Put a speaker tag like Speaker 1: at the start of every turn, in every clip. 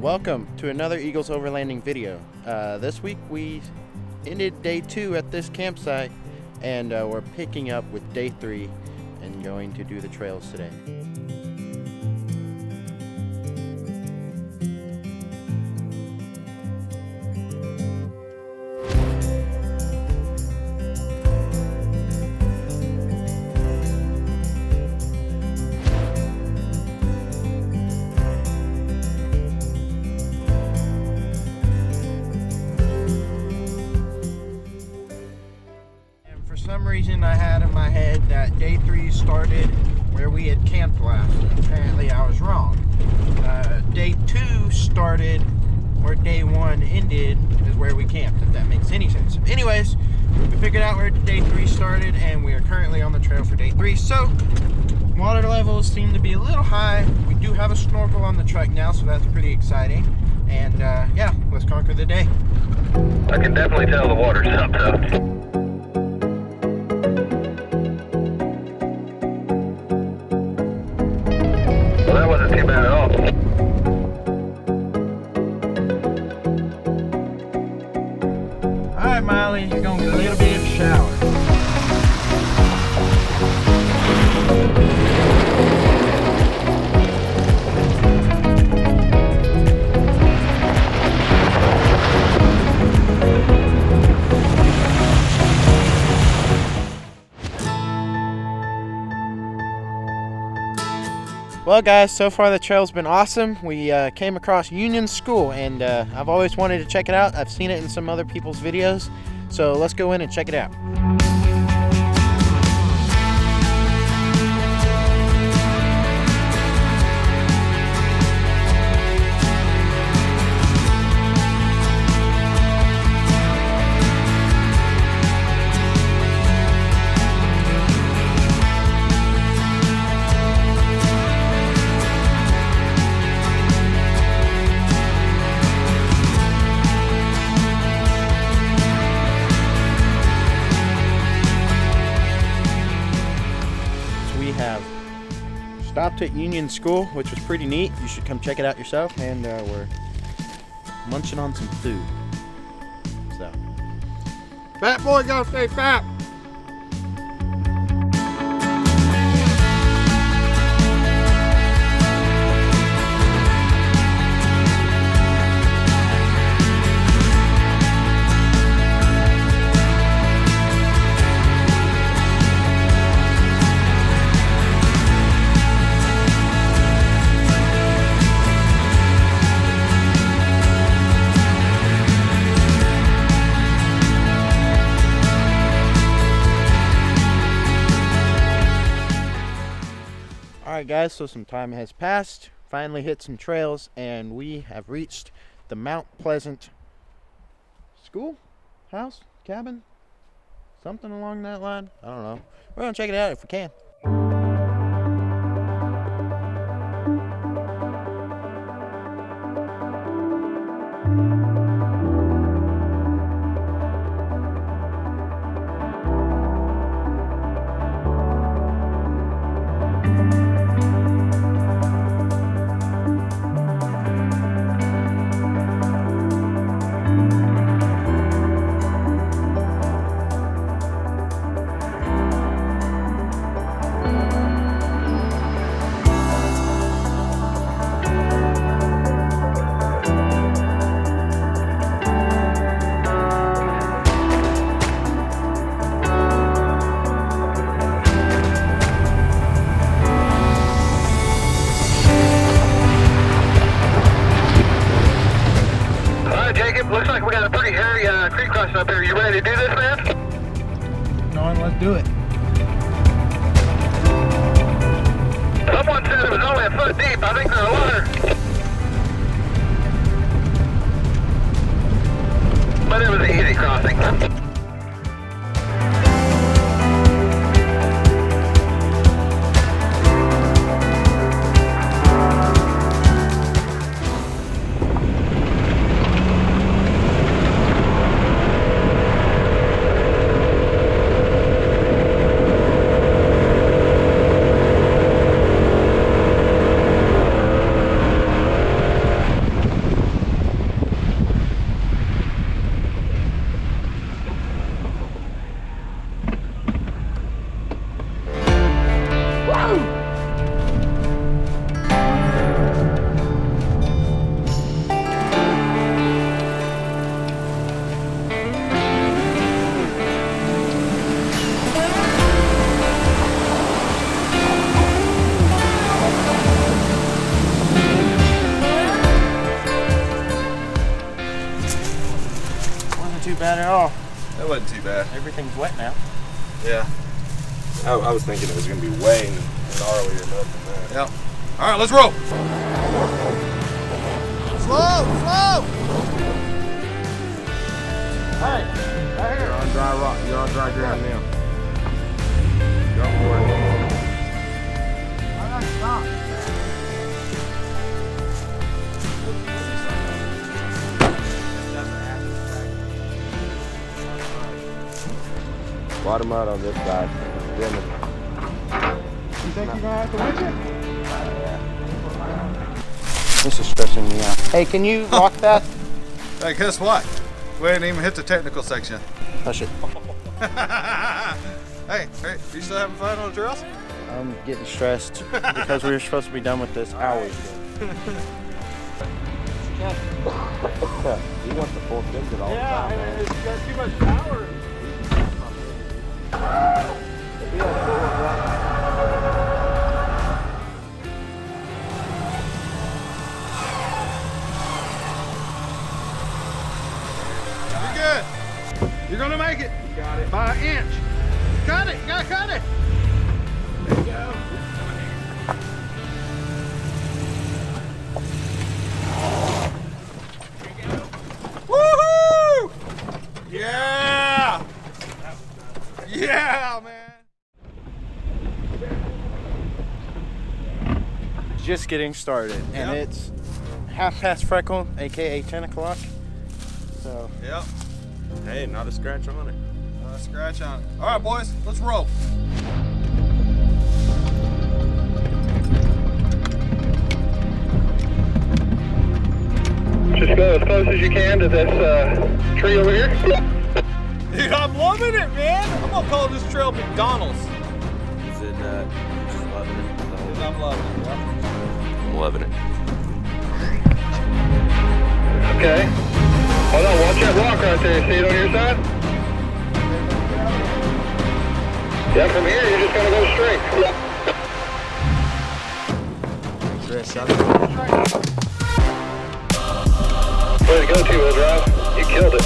Speaker 1: Welcome to another Eagles Overlanding video. This week we ended day 2 at this campsite, and we're picking up with day 3 and going to do the trails today.
Speaker 2: For some reason I had in my head that day 3 started where we had camped last. Apparently I was wrong. Day 2 started where day 1 ended, is where we camped, if that makes any sense. Anyways, we figured out where day 3 started and we are currently on the trail for day 3. So water levels seem to be a little high. We do have a snorkel on the truck now, so that's pretty exciting. And yeah, let's conquer the day.
Speaker 3: I can definitely tell the water's up though. Well, that wasn't too bad at all.
Speaker 2: Alright, Miley, you're going to get a little bit of a shower.
Speaker 1: Well guys, so far the trail's been awesome. We came across Union School, and I've always wanted to check it out. I've seen it in some other people's videos, so let's go in and check it out. Have stopped at Union School, which was pretty neat. You should come check it out yourself. And we're munching on some food. So, fat boy gotta stay fat. Alright guys, so some time has passed, finally hit some trails, and we have reached the Mount Pleasant school, house, cabin, something along that line. I don't know. We're going to check it out if we can.
Speaker 3: Looks like we got a pretty hairy creek crossing up here. You ready to do this, man?
Speaker 2: No, let's do it.
Speaker 3: Someone said it was only a foot deep. I think they're a liar. But it was an easy crossing.
Speaker 4: wasn't too bad.
Speaker 1: Everything's wet now.
Speaker 4: Yeah. I was thinking it was going to be way gnarlier than that. Yep. All right, let's roll. Slow, slow.
Speaker 2: Hey, right here.
Speaker 4: You're on dry rock. You're on dry ground now. Go for it.
Speaker 2: I gotta stop.
Speaker 4: Bottom out on this side.
Speaker 2: You think you're gonna have to winch it?
Speaker 1: This is stressing me out. Hey, can you lock that?
Speaker 4: Hey, guess what? We didn't even hit the technical section.
Speaker 1: Push it.
Speaker 4: Hey, you still having fun on the trails?
Speaker 1: I'm getting stressed because we were supposed to be done with this hours ago.
Speaker 4: You want the full engine all the time, man.
Speaker 2: It's got too much power.
Speaker 4: You're good. You're gonna make it.
Speaker 2: You got it.
Speaker 4: By an inch. Cut it. You gotta cut it.
Speaker 2: There you go.
Speaker 4: Woohoo! Yeah! Yeah, man.
Speaker 1: Just getting started, and
Speaker 4: Yep.
Speaker 1: it's 1/2 freckle, aka 10 o'clock. So
Speaker 4: Yep.
Speaker 5: Hey, not a scratch on it.
Speaker 4: Scratch on it. All right, boys, let's roll.
Speaker 3: Just go as close as you can to this tree over here.
Speaker 4: Dude, I'm loving it, man. I'm gonna call this trail McDonald's.
Speaker 5: Is it, just loving it?
Speaker 4: Because I'm loving it, yeah.
Speaker 5: I'm loving it.
Speaker 3: Okay. Hold on, watch that rock right there. See it on your side? Yeah, from here you're just gonna go straight. Way to go, two-wheel drive. You killed it.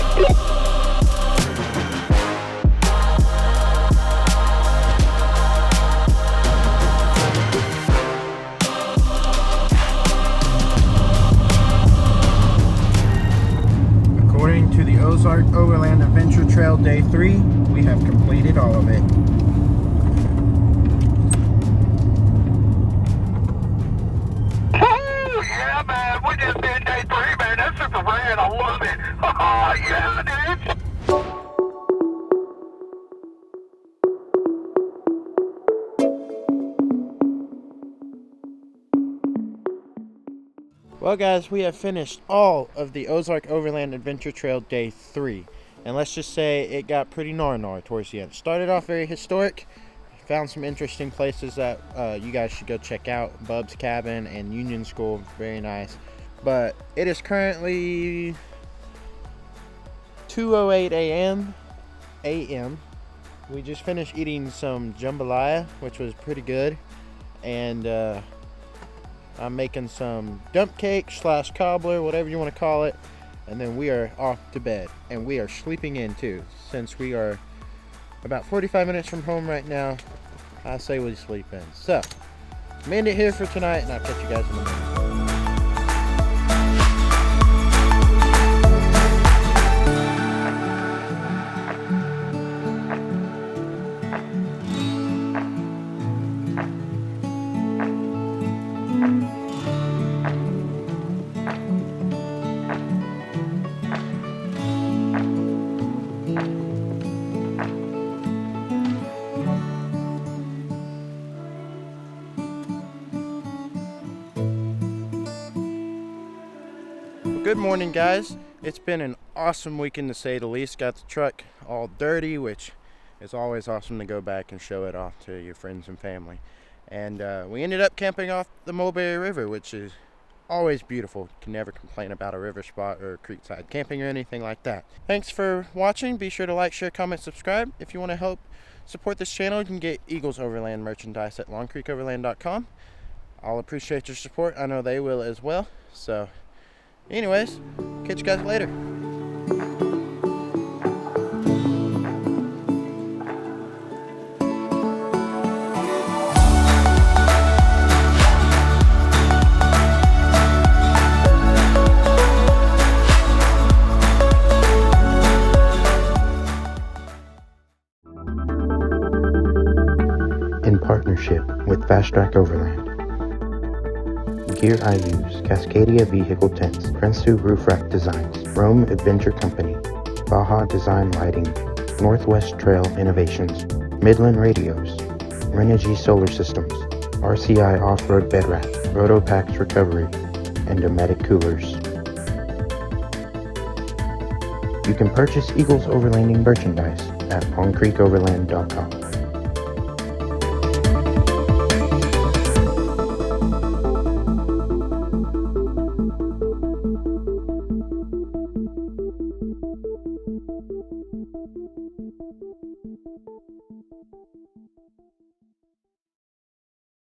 Speaker 2: According to the Ozark Overland Adventure Trail Day 3, we have completed all of it.
Speaker 3: Yeah, man, we just did day 3, man. That's super rad. I love it. Oh, yeah, dude.
Speaker 1: well, guys, we have finished all of the Ozark Overland Adventure Trail Day 3. And let's just say it got pretty gnar towards the end. Started off very historic. Found some interesting places that you guys should go check out. Bubs Cabin and Union School. Very nice. But it is currently 2:08 a.m. We just finished eating some jambalaya, which was pretty good. And I'm making some dump cake / cobbler, whatever you want to call it. And then we are off to bed. And we are sleeping in too. Since we are about 45 minutes from home right now, I say we sleep in. So, I'm ending it here for tonight, and I'll catch you guys in the morning. Good morning, guys. It's been an awesome weekend to say the least. Got the truck all dirty, which is always awesome to go back and show it off to your friends and family. And we ended up camping off the Mulberry River, which is always beautiful. Can never complain about a river spot or creekside camping or anything like that. Thanks for watching. Be sure to like, share, comment, subscribe. If you want to help support this channel, you can get Eagles Overland merchandise at longcreekoverland.com. I'll appreciate your support. I know they will as well. So anyways, catch you guys later. partnership with Fast Track Overland. Gear I use: Cascadia Vehicle Tents, Prinsu Roof Rack Designs, Rome Adventure Company, Baja Design Lighting, Northwest Trail Innovations, Midland Radios, Renogy Solar Systems, RCI Off-Road Bed Wrap, Rotopax Recovery, and Dometic Coolers. You can purchase Eagles Overlanding merchandise at longcreekoverland.com.